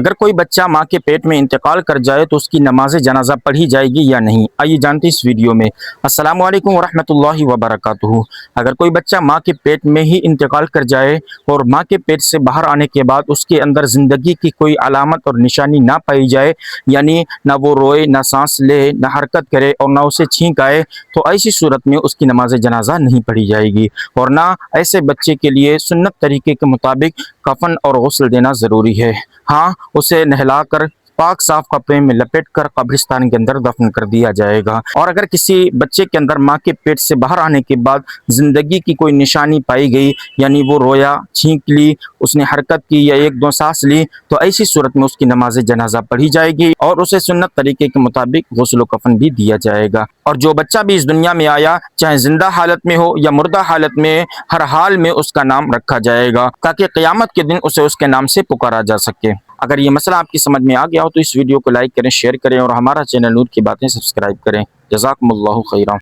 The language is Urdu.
اگر کوئی بچہ ماں کے پیٹ میں انتقال کر جائے تو اس کی نماز جنازہ پڑھی جائے گی یا نہیں؟ آئیے جانتے ہیں اس ویڈیو میں۔ السلام علیکم ورحمۃ اللہ وبرکاتہ۔ اگر کوئی بچہ ماں کے پیٹ میں ہی انتقال کر جائے اور ماں کے پیٹ سے باہر آنے کے بعد اس کے اندر زندگی کی کوئی علامت اور نشانی نہ پائی جائے، یعنی نہ وہ روئے، نہ سانس لے، نہ حرکت کرے اور نہ اسے چھینک آئے، تو ایسی صورت میں اس کی نماز جنازہ نہیں پڑھی جائے گی، اور نہ ایسے بچے کے لیے سنت طریقے کے مطابق کفن اور غسل دینا ضروری ہے۔ ہاں، اسے نہلا کر پاک صاف کپڑے میں لپیٹ کر قبرستان کے اندر دفن کر دیا جائے گا۔ اور اگر کسی بچے کے اندر ماں کے پیٹ سے باہر آنے کے بعد زندگی کی کوئی نشانی پائی گئی، یعنی وہ رویا، چھینک لی، اس نے حرکت کی یا ایک دو سانس لی، تو ایسی صورت میں اس کی نماز جنازہ پڑھی جائے گی اور اسے سنت طریقے کے مطابق غسل و کفن بھی دیا جائے گا۔ اور جو بچہ بھی اس دنیا میں آیا، چاہے زندہ حالت میں ہو یا مردہ حالت میں، ہر حال میں اس کا نام رکھا جائے گا تاکہ قیامت کے دن اسے اس کے نام سے پکارا جا سکے۔ اگر یہ مسئلہ آپ کی سمجھ میں آ گیا ہو تو اس ویڈیو کو لائک کریں، شیئر کریں اور ہمارا چینل نور کی باتیں سبسکرائب کریں۔ جزاکم اللہ خیرا۔